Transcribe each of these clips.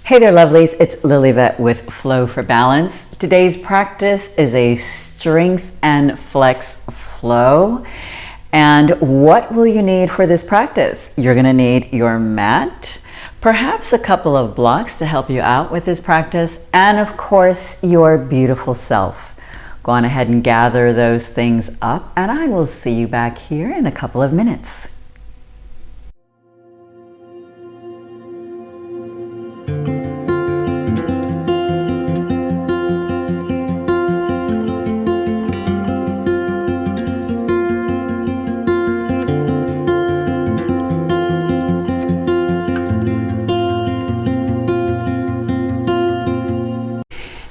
Hey there, lovelies. It's Lily with Flow for Balance. Today's practice is a strength and flex flow. And what will you need for this practice? You're going to need your mat, perhaps a couple of blocks to help you out with this practice, and of course, your beautiful self. Go on ahead and gather those things up, and I will see you back here in a couple of minutes.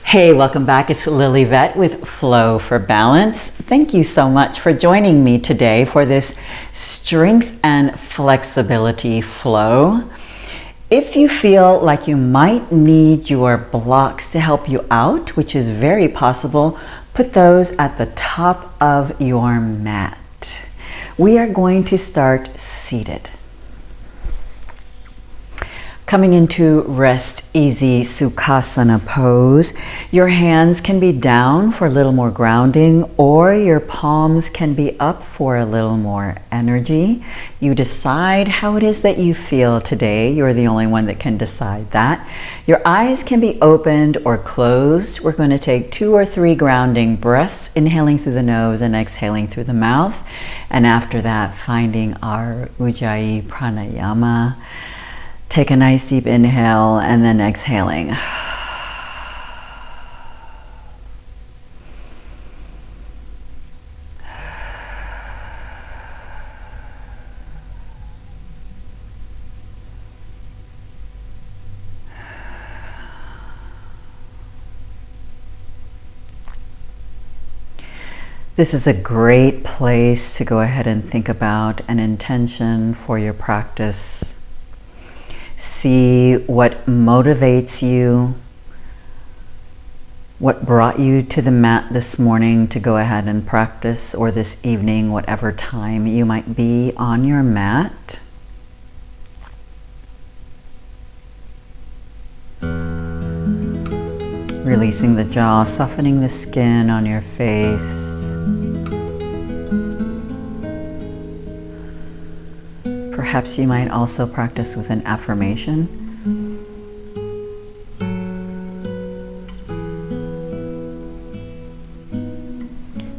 Hey, welcome back. It's Lily with Flow for Balance. Thank you so much for joining me today for this strength and flexibility flow. If you feel like you might need your blocks to help you out, which is very possible, put those at the top of your mat. We are going to start seated. Coming into rest easy Sukhasana pose, your hands can be down for a little more grounding, or your palms can be up for a little more energy. You decide how it is that you feel today. You're the only one that can decide that. Your eyes can be opened or closed. We're going to take 2 or 3 grounding breaths, inhaling through the nose and exhaling through the mouth. And after that, finding our Ujjayi Pranayama. Take a nice deep inhale and then exhaling. This is a great place to go ahead and think about an intention for your practice. See what motivates you, what brought you to the mat this morning to go ahead and practice, or this evening, whatever time you might be on your mat. Releasing the jaw, softening the skin on your face. Perhaps you might also practice with an affirmation.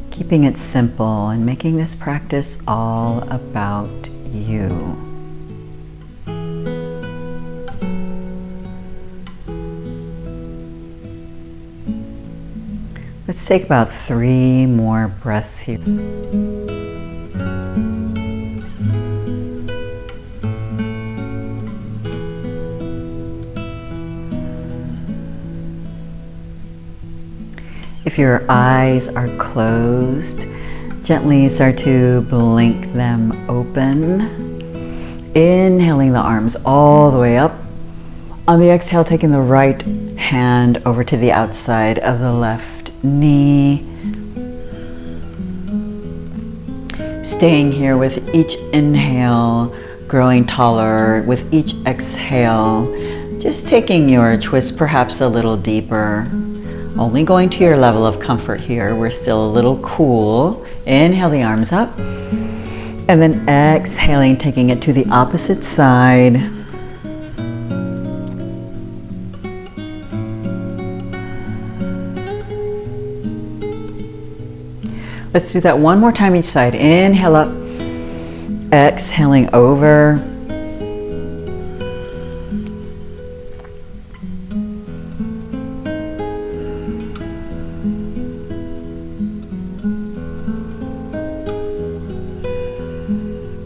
Keeping it simple and making this practice all about you. Let's take about 3 more breaths here. If your eyes are closed, gently start to blink them open. Inhaling the arms all the way up. On the exhale, taking the right hand over to the outside of the left knee. Staying here with each inhale, growing taller with each exhale. Just taking your twist perhaps a little deeper. Only going to your level of comfort here. We're still a little cool. Inhale the arms up. And then exhaling, taking it to the opposite side. Let's do that one more time each side. Inhale up. Exhaling over.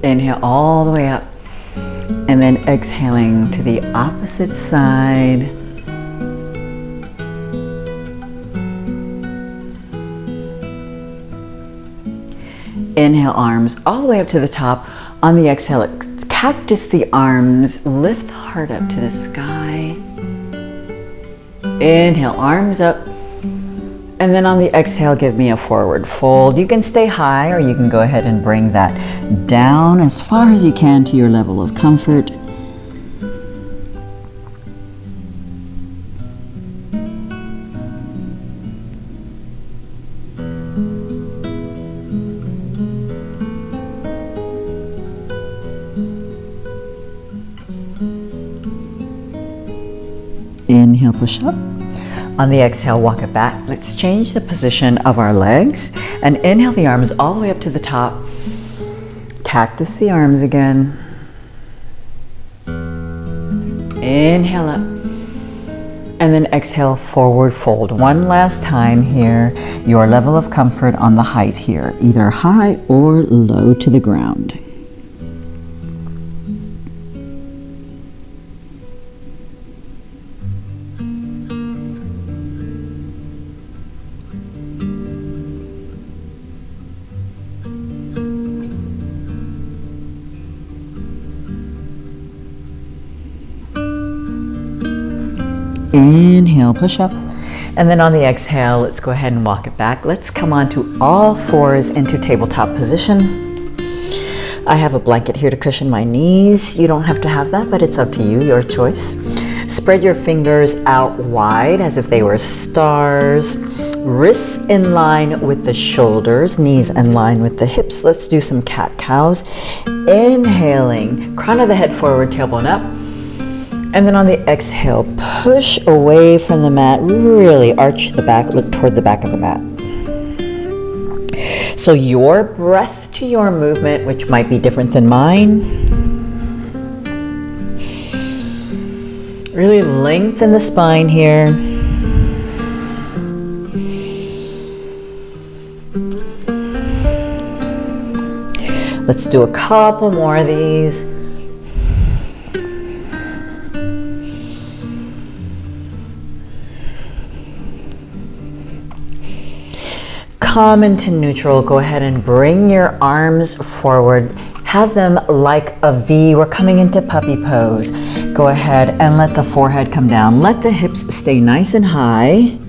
Inhale all the way up, and then exhaling to the opposite side. Inhale, arms all the way up to the top. On the exhale, cactus the arms, lift the heart up to the sky. Inhale, arms up. And then on the exhale, give me a forward fold. You can stay high, or you can go ahead and bring that down as far as you can to your level of comfort. Inhale, push up. On the exhale, walk it back. Let's change the position of our legs and inhale the arms all the way up to the top. Cactus the arms again. Inhale up. And then exhale, forward fold. One last time here. Your level of comfort on the height here, either high or low to the ground. Inhale, push up. And then on the exhale, let's go ahead and walk it back. Let's come onto all fours into tabletop position. I have a blanket here to cushion my knees. You don't have to have that, but it's up to you, your choice. Spread your fingers out wide as if they were stars. Wrists in line with the shoulders, knees in line with the hips. Let's do some cat-cows. Inhaling, crown of the head forward, tailbone up. And then on the exhale, push away from the mat, really arch the back, look toward the back of the mat. So your breath to your movement, which might be different than mine. Really lengthen the spine here. Let's do a couple more of these. Come into neutral. Go ahead and bring your arms forward. Have them like a V. We're coming into puppy pose. Go ahead and let the forehead come down. Let the hips stay nice and high.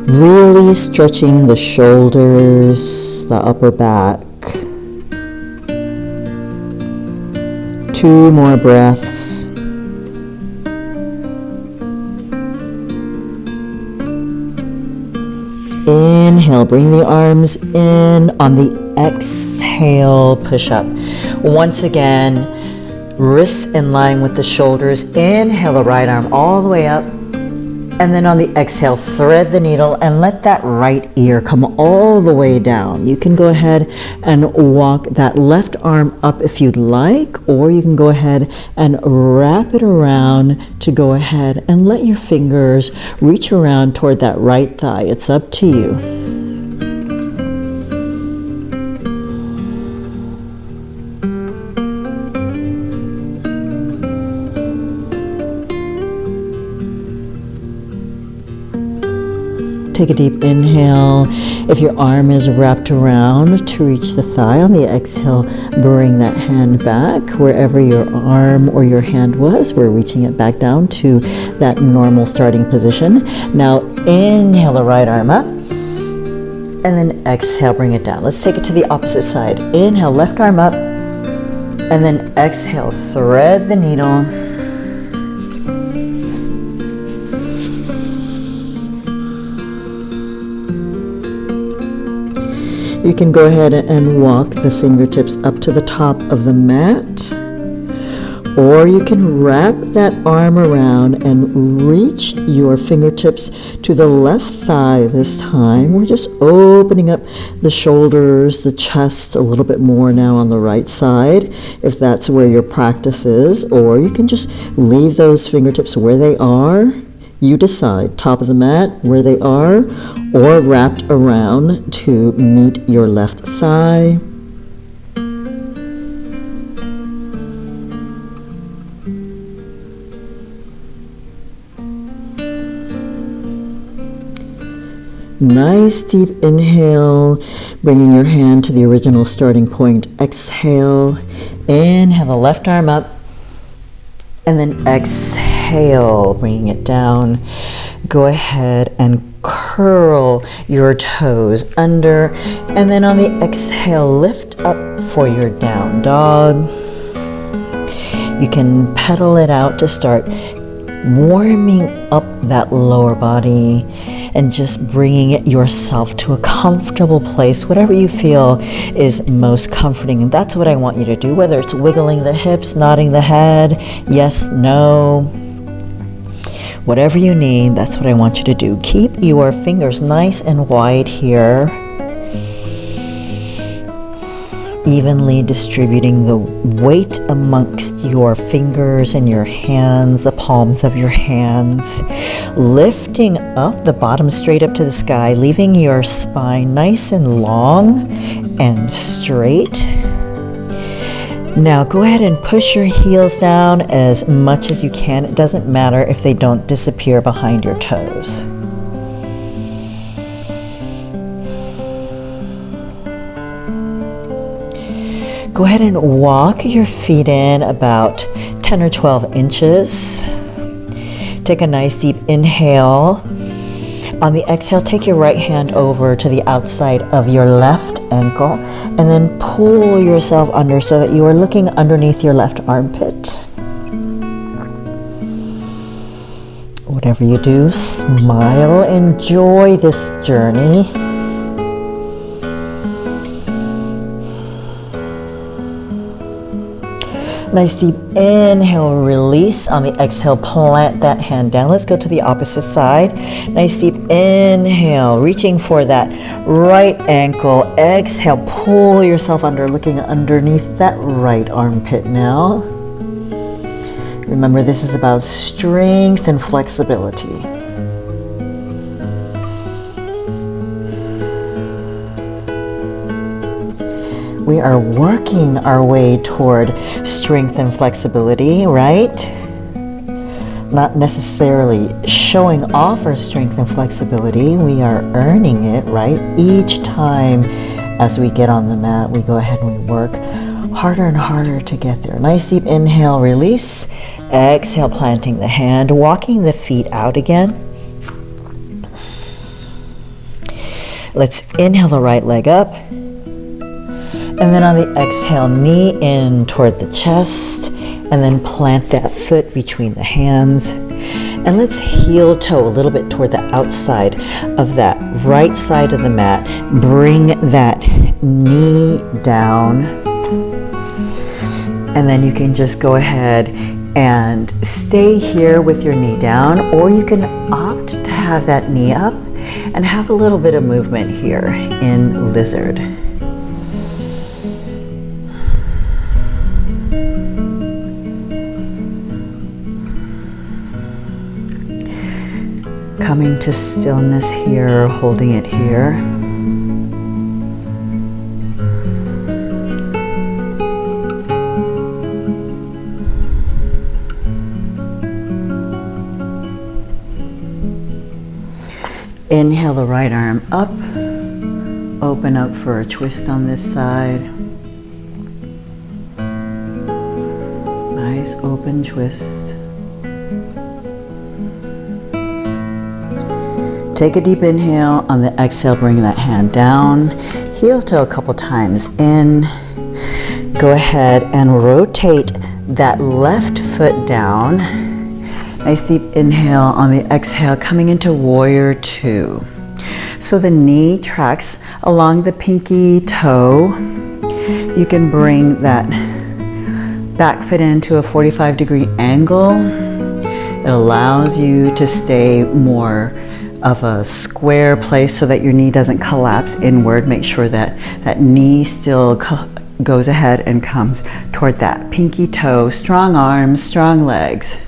Really stretching the shoulders, the upper back. 2 more breaths. Inhale, bring the arms in. On the exhale, push up. Once again, wrists in line with the shoulders. Inhale the right arm all the way up. And then on the exhale, thread the needle and let that right ear come all the way down. You can go ahead and walk that left arm up if you'd like, or you can go ahead and wrap it around to go ahead and let your fingers reach around toward that right thigh. It's up to you. Take a deep inhale. If your arm is wrapped around to reach the thigh, on the exhale, bring that hand back wherever your arm or your hand was. We're reaching it back down to that normal starting position. Now inhale the right arm up and then exhale, bring it down. Let's take it to the opposite side. Inhale, left arm up and then exhale, thread the needle. You can go ahead and walk the fingertips up to the top of the mat, or you can wrap that arm around and reach your fingertips to the left thigh this time. We're just opening up the shoulders, the chest a little bit more now on the right side, if that's where your practice is, or you can just leave those fingertips where they are. You decide, top of the mat, where they are, or wrapped around to meet your left thigh. Nice deep inhale, bringing your hand to the original starting point. Exhale, inhale the left arm up, and then exhale, bringing it down. Go ahead and curl your toes under, and then on the exhale, lift up for your down dog. You can pedal it out to start warming up that lower body and just bringing yourself to a comfortable place, whatever you feel is most comforting. And that's what I want you to do, whether it's wiggling the hips, nodding the head, yes, no, whatever you need, that's what I want you to do. Keep your fingers nice and wide here, evenly distributing the weight amongst your fingers and your hands, the palms of your hands, lifting up the bottom straight up to the sky, leaving your spine nice and long and straight. Now go ahead and push your heels down as much as you can. It doesn't matter if they don't disappear behind your toes. Go ahead and walk your feet in about 10 or 12 inches. Take a nice deep inhale. On the exhale, take your right hand over to the outside of your left ankle and then pull yourself under so that you are looking underneath your left armpit. Whatever you do, smile, enjoy this journey. Nice deep inhale, release. On the exhale, plant that hand down. Let's go to the opposite side. Nice deep inhale, reaching for that right ankle. Exhale, pull yourself under, looking underneath that right armpit now. Remember, this is about strength and flexibility. We are working our way toward strength and flexibility, right? Not necessarily showing off our strength and flexibility. We are earning it, right? Each time as we get on the mat, we go ahead and we work harder and harder to get there. Nice deep inhale, release. Exhale, planting the hand, walking the feet out again. Let's inhale the right leg up. And then on the exhale, knee in toward the chest, and then plant that foot between the hands. And let's heel toe a little bit toward the outside of that right side of the mat. Bring that knee down. And then you can just go ahead and stay here with your knee down, or you can opt to have that knee up and have a little bit of movement here in lizard. Coming to stillness here, holding it here. Inhale the right arm up. Open up for a twist on this side. Nice open twist. Take a deep inhale. On the exhale, bring that hand down. Heel toe a couple times in. Go ahead and rotate that left foot down. Nice deep inhale. On the exhale, coming into warrior two. So the knee tracks along the pinky toe. You can bring that back foot into a 45-degree angle. It allows you to stay more of a square place so that your knee doesn't collapse inward. Make sure that that knee still goes ahead and comes toward that pinky toe. Strong arms, strong legs.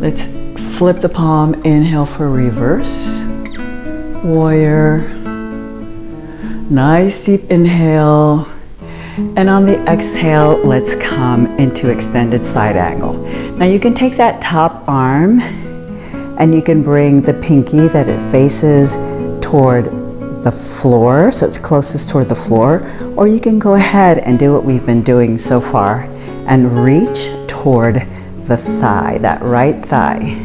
Let's flip the palm, inhale for reverse. Warrior. Nice deep inhale. And on the exhale, let's come into extended side angle. Now you can take that top arm and you can bring the pinky that it faces toward the floor, so it's closest toward the floor, or you can go ahead and do what we've been doing so far and reach toward the thigh, that right thigh.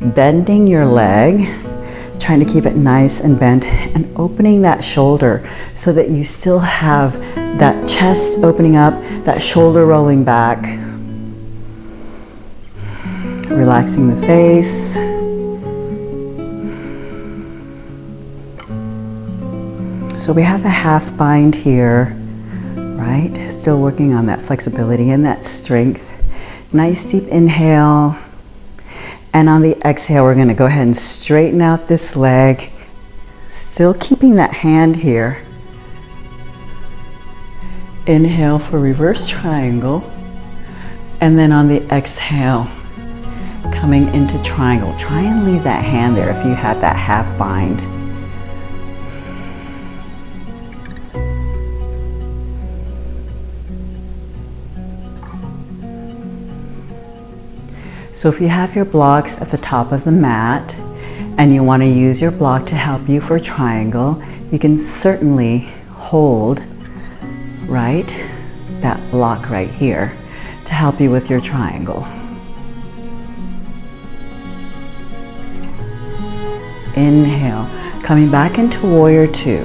Bending your leg, trying to keep it nice and bent, and opening that shoulder so that you still have that chest opening up, that shoulder rolling back. Relaxing the face. So we have a half bind here, right? Still working on that flexibility and that strength. Nice deep inhale. And on the exhale, we're gonna go ahead and straighten out this leg. Still keeping that hand here. Inhale for reverse triangle. And then on the exhale, coming into triangle. Try and leave that hand there if you have that half bind. So if you have your blocks at the top of the mat and you want to use your block to help you for triangle, you can certainly hold, right, that block right here to help you with your triangle. Inhale, coming back into warrior two.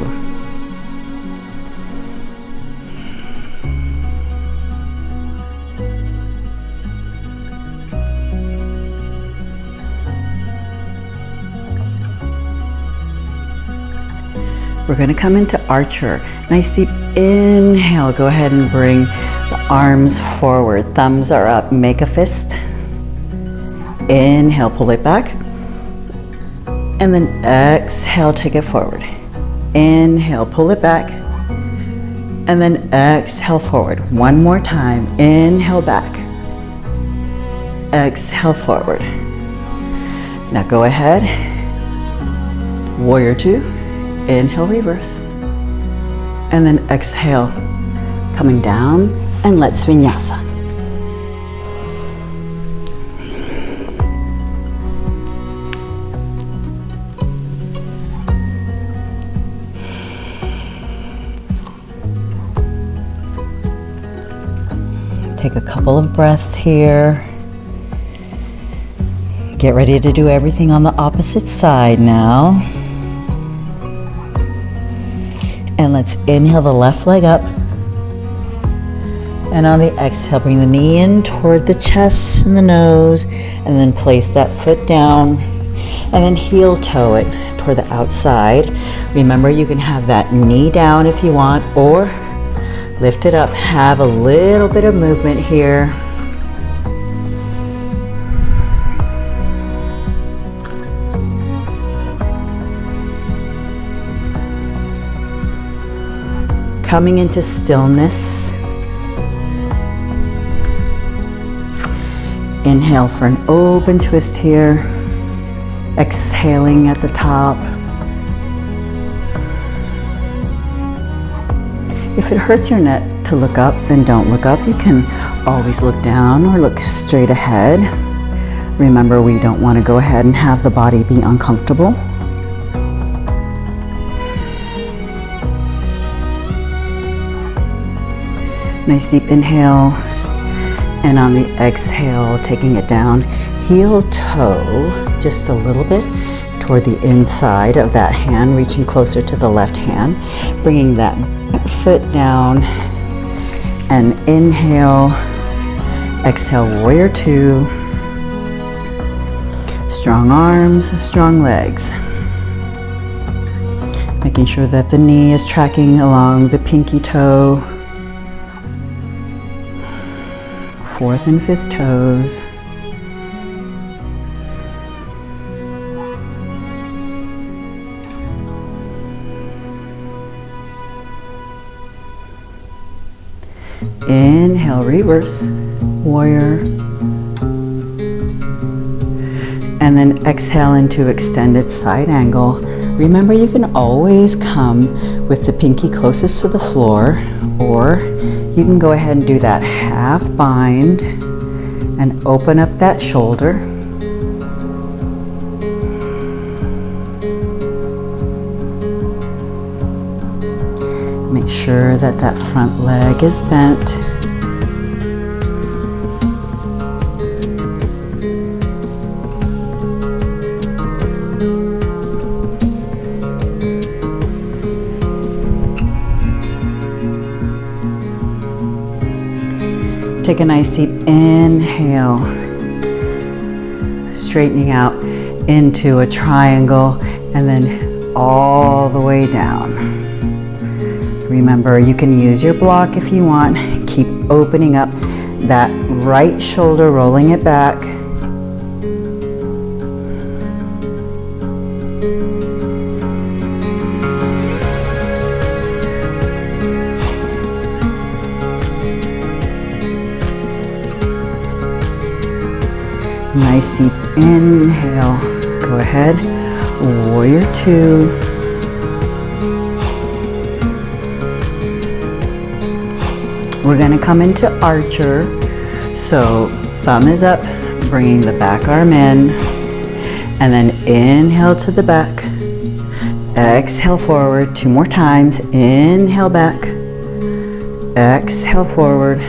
We're going to come into archer. Nice deep inhale. Go ahead and bring the arms forward. Thumbs are up. Make a fist. Inhale, pull it back. And then exhale, take it forward. Inhale, pull it back. And then exhale forward. One more time. Inhale back. Exhale forward. Now go ahead. Warrior two. Inhale, reverse. And then exhale, coming down, and let's Vinyasa. Take a couple of breaths here. Get ready to do everything on the opposite side now. And let's inhale the left leg up. And on the exhale, bring the knee in toward the chest and the nose, and then place that foot down, and then heel toe it toward the outside. Remember, you can have that knee down if you want, or lift it up. Have a little bit of movement here. Coming into stillness. Inhale for an open twist here. Exhaling at the top. If it hurts your neck to look up, then don't look up. You can always look down or look straight ahead. Remember, we don't want to go ahead and have the body be uncomfortable. Nice deep inhale, and on the exhale, taking it down, heel toe just a little bit toward the inside of that hand, reaching closer to the left hand, bringing that foot down, and inhale, exhale, warrior two, strong arms, strong legs. Making sure that the knee is tracking along the pinky toe, fourth and fifth toes. Inhale, reverse, warrior. And then exhale into extended side angle. Remember, you can always come with the pinky closest to the floor, or you can go ahead and do that half bind and open up that shoulder. Make sure that that front leg is bent. Take a nice deep inhale, straightening out into a triangle and then all the way down. Remember, you can use your block if you want. Keep opening up that right shoulder, rolling it back. Nice deep inhale. Go ahead. Warrior two. We're going to come into archer. So thumb is up, bringing the back arm in, and then inhale to the back. Exhale forward 2 more times. Inhale back. Exhale forward.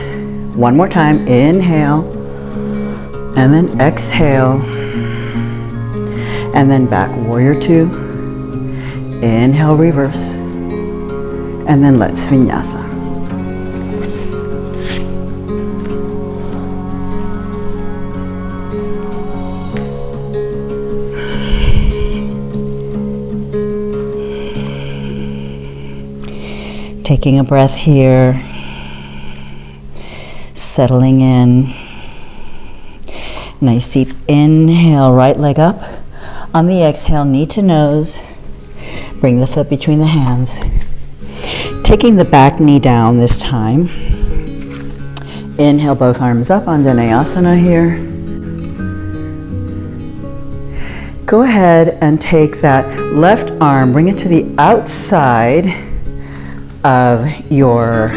1 more time. Inhale. And then exhale, and then back, warrior two, inhale, reverse, and then let's vinyasa. Taking a breath here, settling in. Nice deep inhale, right leg up. On the exhale, knee to nose. Bring the foot between the hands. Taking the back knee down this time. Inhale, both arms up on Vinyasa here. Go ahead and take that left arm, bring it to the outside of your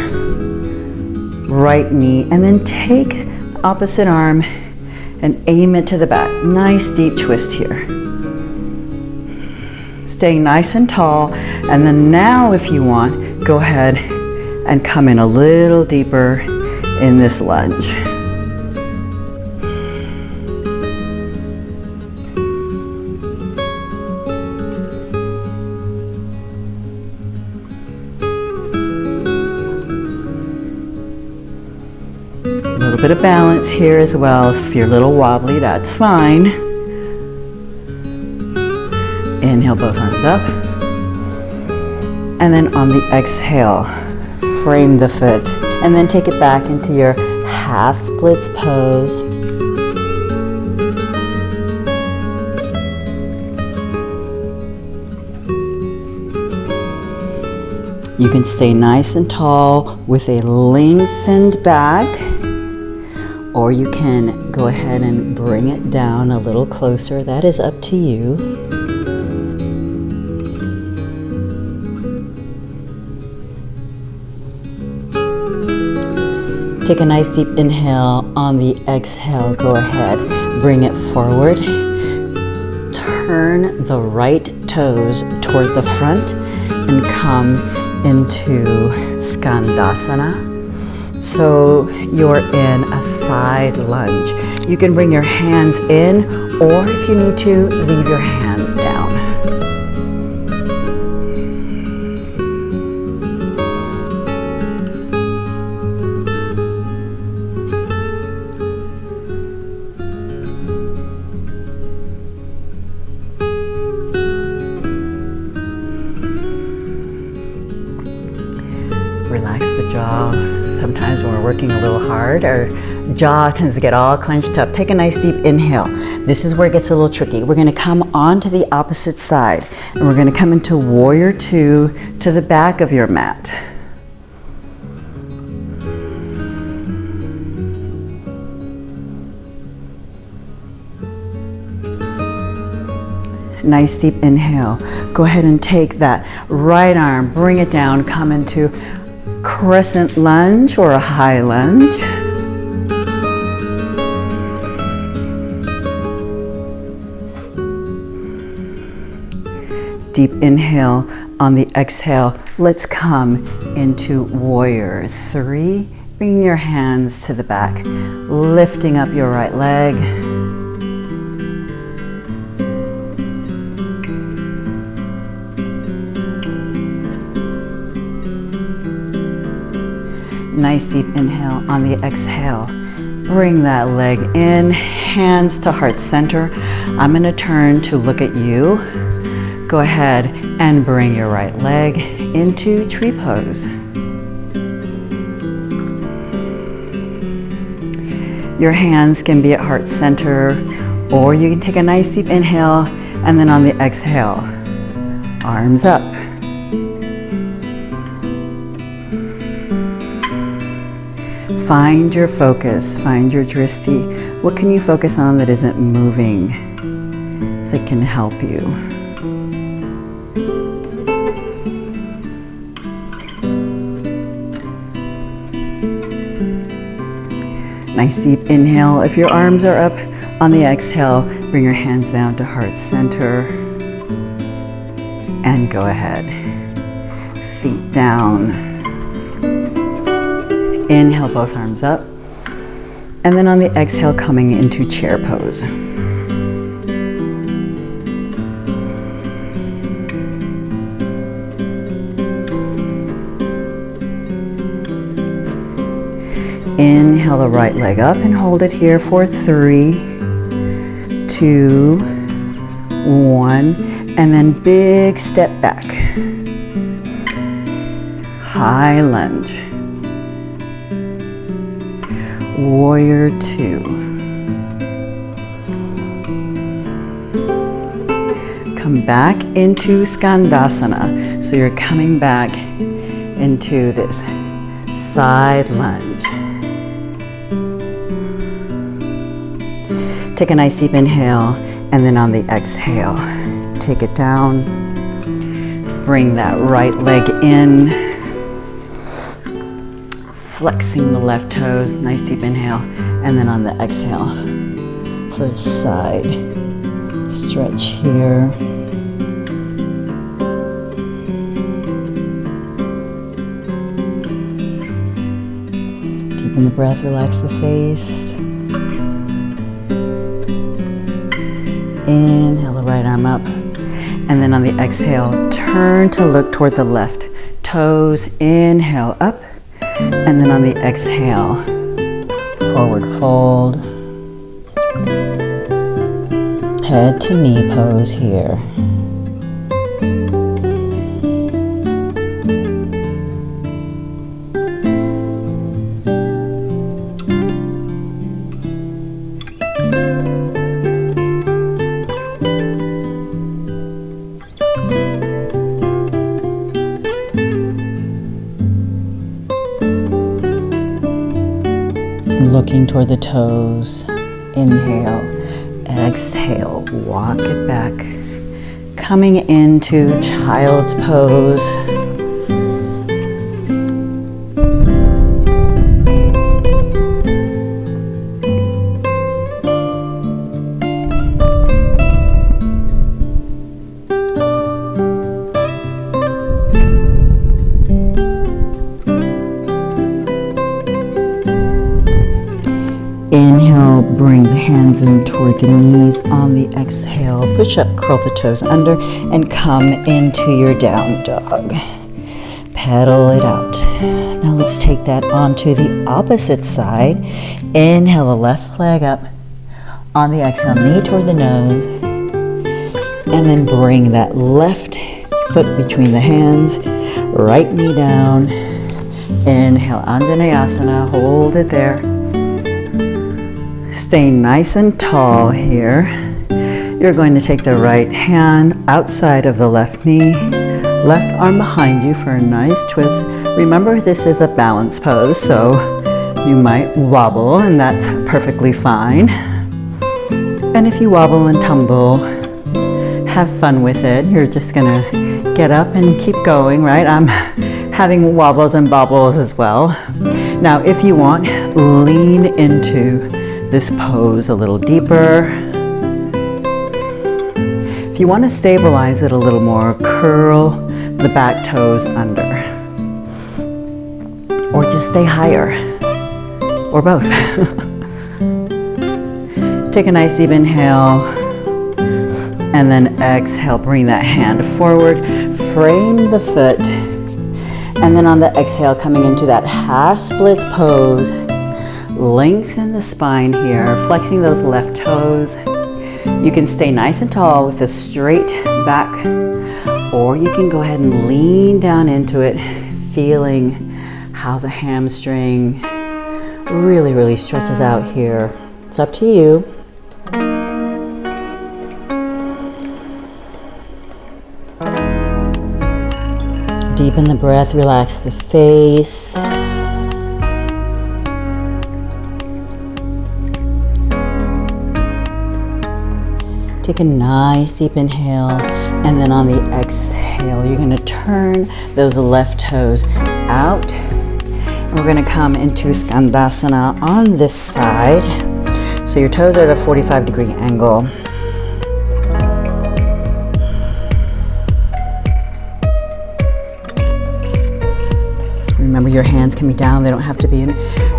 right knee, and then take the opposite arm and aim it to the back. Nice deep twist here. Staying nice and tall. And then now, if you want, go ahead and come in a little deeper in this lunge. A little bit of balance here as well. If you're a little wobbly, that's fine. Inhale, both arms up. And then on the exhale, frame the foot. And then take it back into your half splits pose. You can stay nice and tall with a lengthened back, or you can go ahead and bring it down a little closer. That is up to you. Take a nice deep inhale. On the exhale, go ahead, bring it forward. Turn the right toes toward the front and come into Skandasana. So you're in a side lunge. You can bring your hands in, or if you need to, leave your hands down. Relax the jaw. Sometimes when we're working a little hard, our jaw tends to get all clenched up. Take a nice deep inhale. This is where it gets a little tricky. We're going to come onto the opposite side, and we're going to come into warrior two to the back of your mat. Nice deep inhale. Go ahead and take that right arm, bring it down, come into crescent lunge or a high lunge. Deep inhale. On the exhale, let's come into warrior three. Bringing your hands to the back, lifting up your right leg. Nice deep inhale. On the exhale, bring that leg in, hands to heart center. I'm going to turn to look at you. Go ahead and bring your right leg into tree pose. Your hands can be at heart center, or you can take a nice deep inhale, and then on the exhale, arms up. Find your focus, find your drishti. What can you focus on that isn't moving, that can help you? Nice deep inhale. If your arms are up, on the exhale, bring your hands down to heart center. And go ahead. Feet down. Inhale, both arms up. And then on the exhale, coming into chair pose. Inhale the right leg up and hold it here for 3, 2, 1, and then big step back. High lunge. Warrior 2. Come back into Skandasana. So you're coming back into this side lunge. Take a nice deep inhale, and then on the exhale, take it down. Bring that right leg in. Flexing the left toes, nice deep inhale, and then on the exhale, for a side stretch here. Deepen the breath, relax the face. Inhale the right arm up, and then on the exhale, turn to look toward the left. Toes, inhale up, and then on the exhale, forward fold. Head to knee pose here. Looking toward the toes. Inhale, exhale, walk it back. Coming into child's pose. Inhale, bring the hands in toward the knees. On the exhale, push up, curl the toes under, and come into your down dog. Pedal it out. Now let's take that onto the opposite side. Inhale the left leg up. On the exhale, knee toward the nose. And then bring that left foot between the hands. Right knee down. Inhale, Anjaneyasana. Hold it there. Stay nice and tall here. You're going to take the right hand outside of the left knee, left arm behind you for a nice twist. Remember, this is a balance pose, so you might wobble, and that's perfectly fine. And if you wobble and tumble, have fun with it. You're just gonna get up and keep going, right? I'm having wobbles and bobbles as well. Now, if you want, lean into this pose a little deeper. If you want to stabilize it a little more, curl the back toes under. Or just stay higher. Or both. Take a nice deep inhale. And then exhale, bring that hand forward. Frame the foot. And then on the exhale, coming into that half splits pose. Lengthen the spine here, flexing those left toes. You can stay nice and tall with a straight back, or you can go ahead and lean down into it, feeling how the hamstring really stretches out here. It's up to you. Deepen the breath, relax the face. Take a nice deep inhale, and then on the exhale, you're going to turn those left toes out. And we're going to come into Skandasana on this side. So your toes are at a 45-degree angle. Remember, your hands can be down. They don't have to be in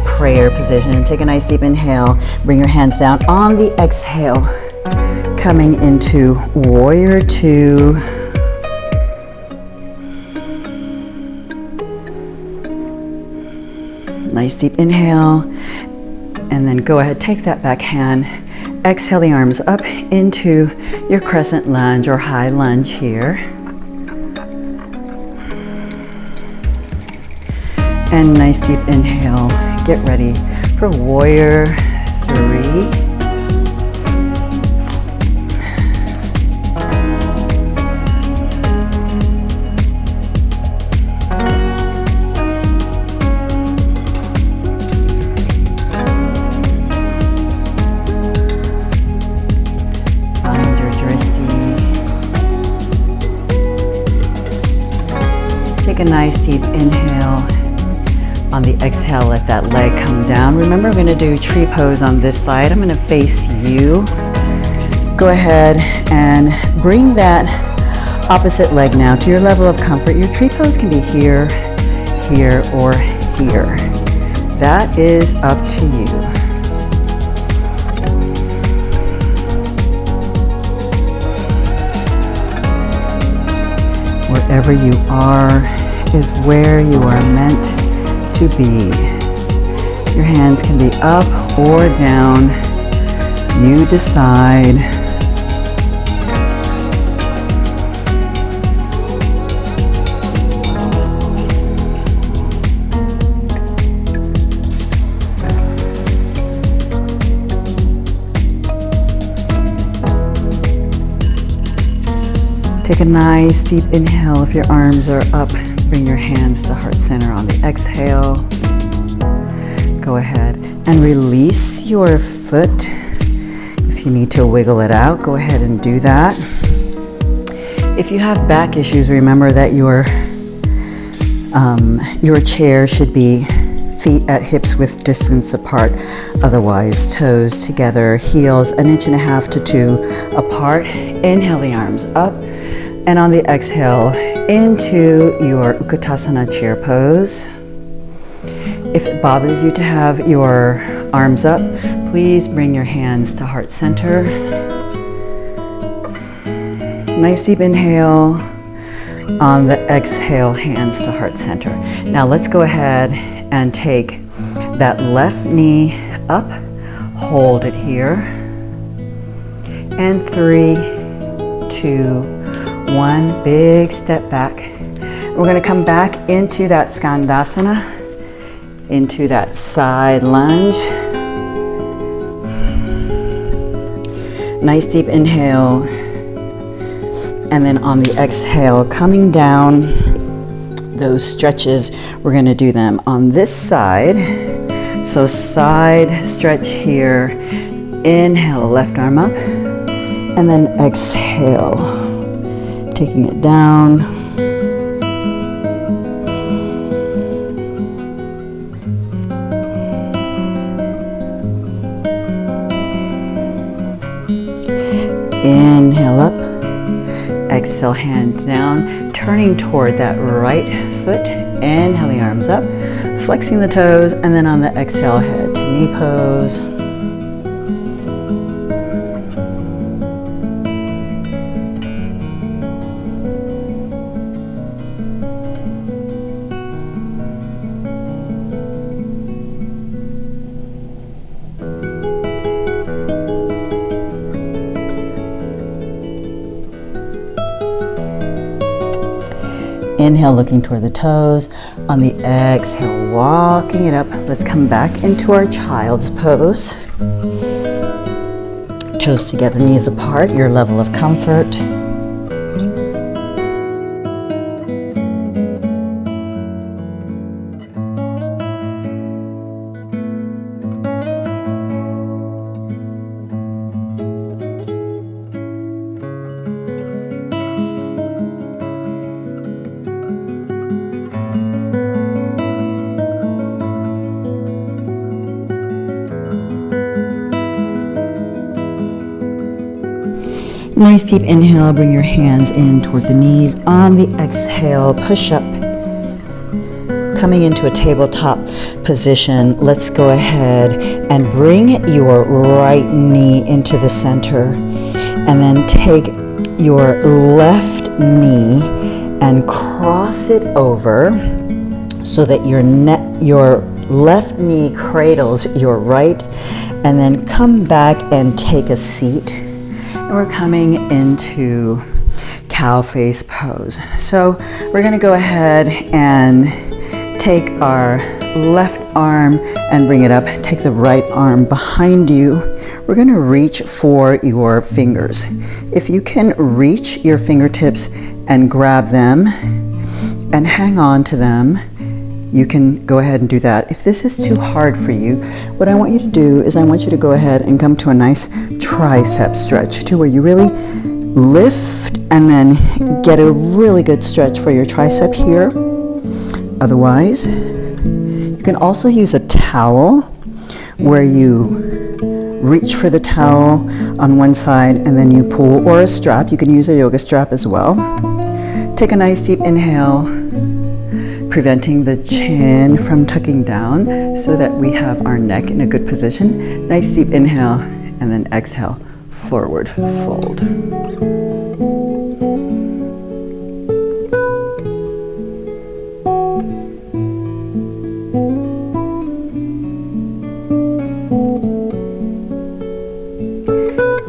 prayer position. Take a nice deep inhale. Bring your hands down on the exhale. Coming into Warrior Two. Nice deep inhale. And then go ahead, take that back hand. Exhale the arms up into your crescent lunge or high lunge here. And nice deep inhale. Get ready for Warrior Three. Find your drishti. Take a nice deep inhale. On the exhale, let that leg come down. Remember, we're going to do tree pose on this side. I'm going to face you. Go ahead and bring that opposite leg now to your level of comfort. Your tree pose can be here, here, or here. That is up to you. Wherever you are is where you are meant to be. Your hands can be up or down. You decide. Take a nice deep inhale. If your arms are up, bring your hands to heart center on the exhale. Go ahead and release your foot. If you need to wiggle it out, go ahead and do that. If you have back issues, remember that your chair should be feet at hips width distance apart. Otherwise, toes together, heels 1.5 to 2 inches apart. Inhale the arms up. And on the exhale, into your Utkatasana chair pose. If it bothers you to have your arms up, please bring your hands to heart center. Nice deep inhale. On the exhale, hands to heart center. Now let's go ahead and take that left knee up. Hold it here. And 3, 2, 1. Big step back. We're going to come back into that Skandasana, into that side lunge. Nice deep inhale. And then on the exhale, coming down, those stretches, we're going to do them on this side. So side stretch here. Inhale, left arm up. And then exhale, taking it down. Inhale up, exhale, hands down, turning toward that right foot. Inhale the arms up, flexing the toes, and then on the exhale, head to knee pose. inhale, looking toward the toes. On the exhale, walking it up. Let's come back into our child's pose. Toes together, knees apart, your level of comfort. Nice deep inhale, bring your hands in toward the knees. On the exhale, push up. Coming into a tabletop position, let's go ahead and bring your right knee into the center. And then take your left knee and cross it over so that your left knee cradles your right. And then come back and take a seat. We're coming into cow face pose. So we're gonna go ahead and take our left arm and bring it up. Take the right arm behind you. We're gonna reach for your fingers. If you can reach your fingertips and grab them and hang on to them, you can go ahead and do that. If this is too hard for you, what I want you to do is I want you to go ahead and come to a nice tricep stretch to where you really lift and then get a really good stretch for your tricep here. Otherwise, you can also use a towel where you reach for the towel on one side and then you pull, or a strap. You can use a yoga strap as well. Take a nice deep inhale, preventing the chin from tucking down so that we have our neck in a good position. Nice deep inhale, and then exhale, forward fold.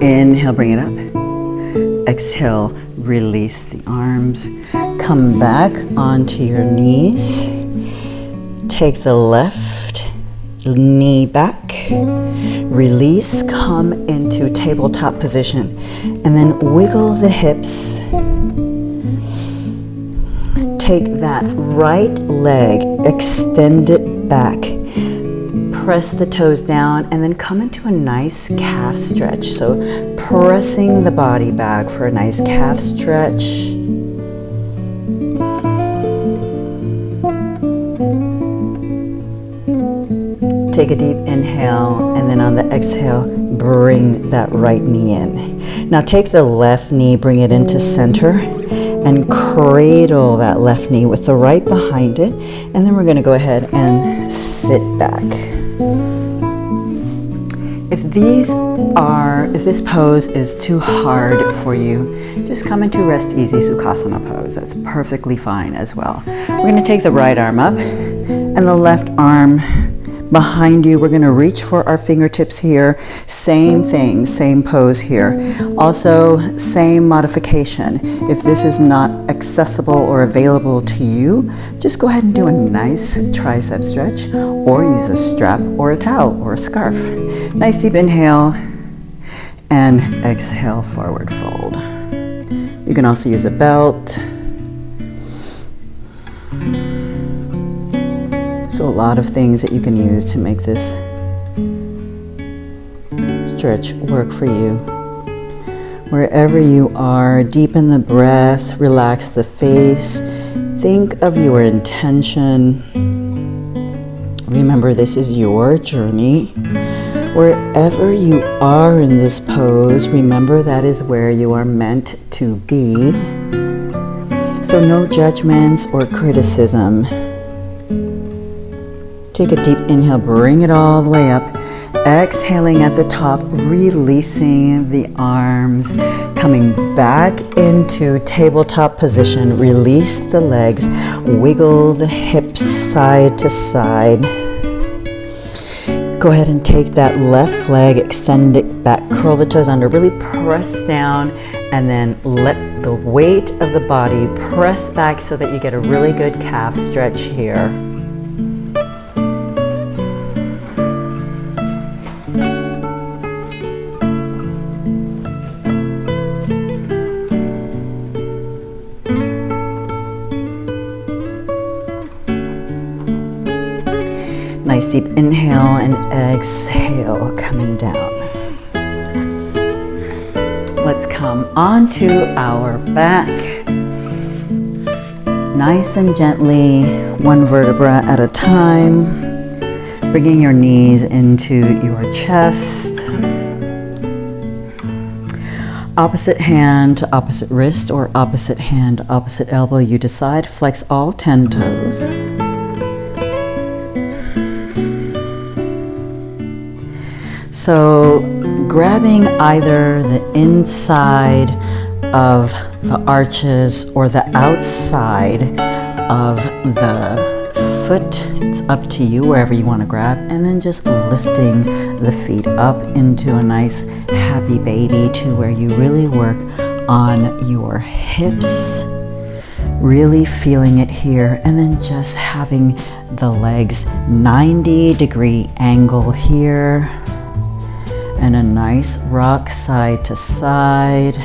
Inhale, bring it up. Exhale, release the arms. Come back onto your knees. Take the left knee back. Release, come into tabletop position. And then wiggle the hips. Take that right leg, extend it back. Press the toes down and then come into a nice calf stretch. So pressing the body back for a nice calf stretch. Take a deep inhale, and then on the exhale, bring that right knee in. Now take the left knee, bring it into center, and cradle that left knee with the right behind it. And then we're going to go ahead and sit back. If this pose is too hard for you, just come into rest easy Sukhasana pose. That's perfectly fine as well. We're going to take the right arm up and the left arm behind you. We're going to reach for our fingertips here. Same thing, same pose here. Also, same modification. If this is not accessible or available to you, just go ahead and do a nice tricep stretch or use a strap or a towel or a scarf. Nice deep inhale and exhale, forward fold. You can also use a belt. So a lot of things that you can use to make this stretch work for you. Wherever you are, deepen the breath, relax the face, think of your intention. Remember, this is your journey. Wherever you are in this pose, remember that is where you are meant to be. So no judgments or criticism. Take a deep inhale, bring it all the way up. Exhaling at the top, releasing the arms, coming back into tabletop position. Release the legs, wiggle the hips side to side. Go ahead and take that left leg, extend it back, curl the toes under, really press down, and then let the weight of the body pressed back so that you get a really good calf stretch here. Nice deep inhale and exhale, coming down. Let's come onto our back. Nice and gently, one vertebra at a time, bringing your knees into your chest. Opposite hand to opposite wrist or opposite hand, opposite elbow, you decide. Flex all 10 toes. So grabbing either the inside of the arches or the outside of the foot, it's up to you wherever you want to grab, and then just lifting the feet up into a nice happy baby to where you really work on your hips, really feeling it here, and then just having the legs 90-degree angle here. And a nice rock side to side.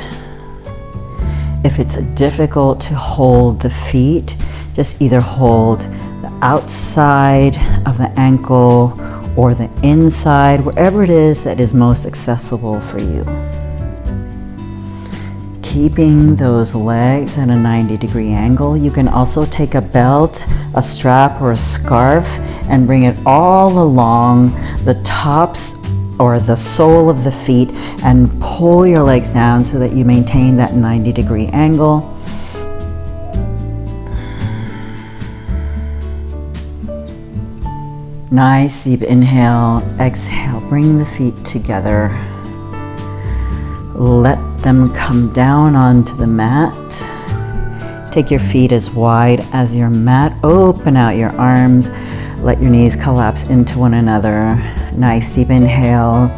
If it's difficult to hold the feet, just either hold the outside of the ankle or the inside, wherever it is that is most accessible for you. Keeping those legs at a 90-degree angle. You can also take a belt, a strap, or a scarf and bring it all along the tops or the sole of the feet and pull your legs down so that you maintain that 90-degree angle. Nice deep inhale, exhale, bring the feet together. Let them come down onto the mat. Take your feet as wide as your mat. Open out your arms. Let your knees collapse into one another. Nice deep inhale.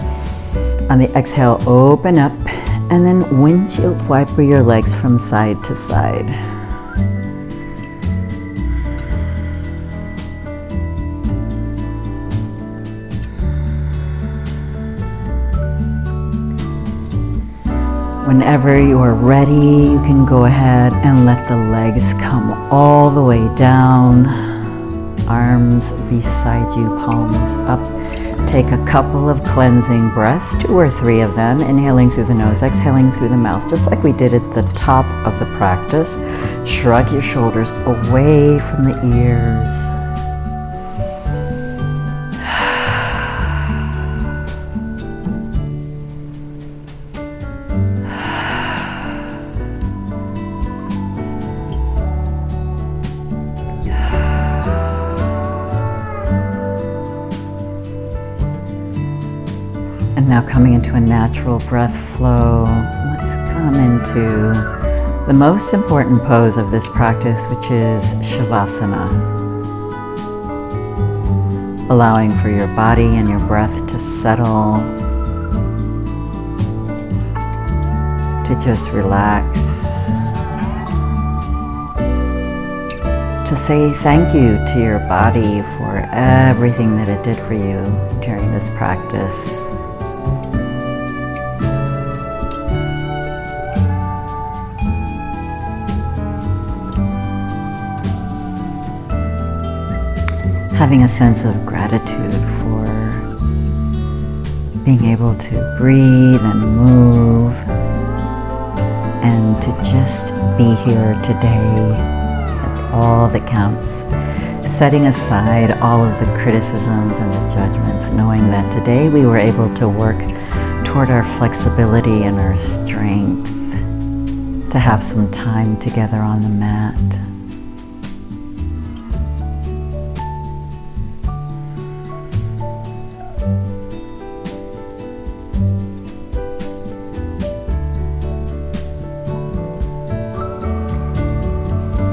On the exhale, open up, and then windshield wiper your legs from side to side. Whenever you're ready, you can go ahead and let the legs come all the way down. Arms beside you, palms up. Take a couple of cleansing breaths, 2 or 3 of them, inhaling through the nose, exhaling through the mouth, just like we did at the top of the practice. Shrug your shoulders away from the ears. And now coming into a natural breath flow, let's come into the most important pose of this practice, which is Shavasana. Allowing for your body and your breath to settle, to just relax, to say thank you to your body for everything that it did for you during this practice. Having a sense of gratitude for being able to breathe and move and to just be here today. That's all that counts. Setting aside all of the criticisms and the judgments, knowing that today we were able to work toward our flexibility and our strength, to have some time together on the mat.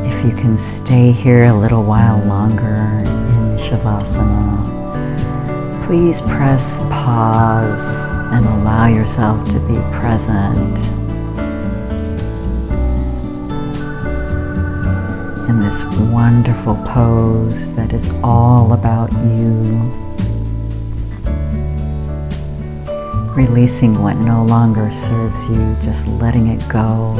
If you can stay here a little while longer in Shavasana, please press pause and allow yourself to be present. in this wonderful pose that is all about you. Releasing what no longer serves you, just letting it go.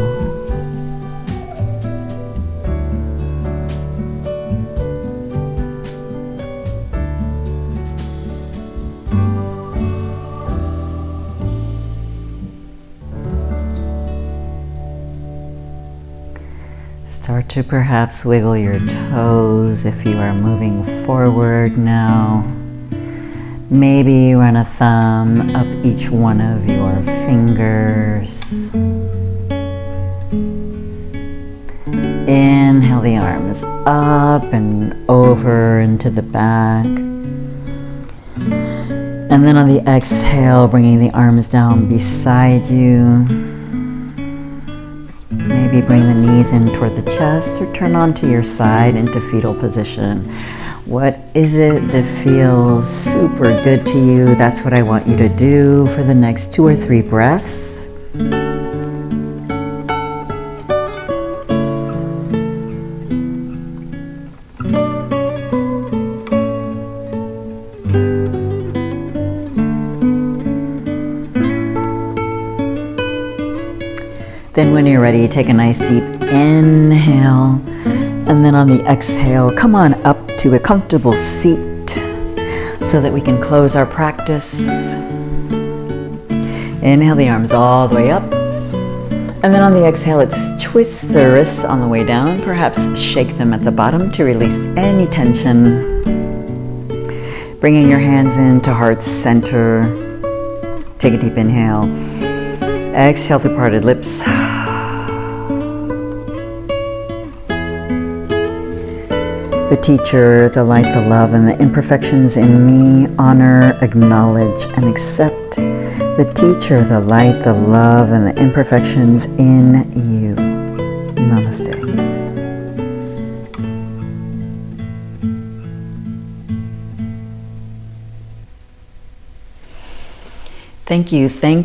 Start to perhaps wiggle your toes if you are moving forward now. Maybe run a thumb up each one of your fingers. Inhale the arms up and over into the back. And then on the exhale, bringing the arms down beside you. Maybe bring the knees in toward the chest or turn onto your side into fetal position. What is it that feels super good to you? That's what I want you to do for the next 2 or 3 breaths. Then when you're ready, take a nice deep inhale. And then on the exhale, come on up to a comfortable seat so that we can close our practice. Inhale the arms all the way up. And then on the exhale, let's twist the wrists on the way down. Perhaps shake them at the bottom to release any tension. Bringing your hands into heart center. Take a deep inhale. Exhale through parted lips. The teacher, the light, the love, and the imperfections in me honor, acknowledge, and accept. The teacher, the light, the love, and the imperfections in you. Namaste. Thank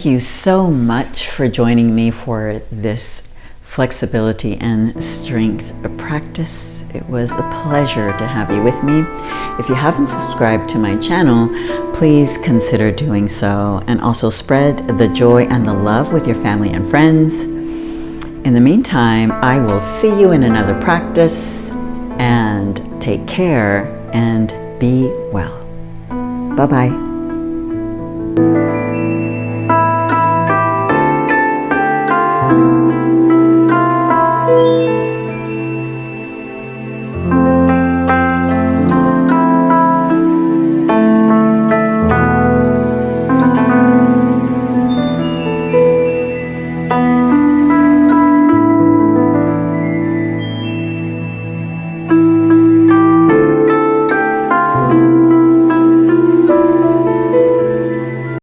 you so much for joining me for this flexibility and strength practice. It was a pleasure to have you with me. If you haven't subscribed to my channel, please consider doing so, and also spread the joy and the love with your family and friends. In the meantime, I will see you in another practice, and take care and be well. Bye-bye.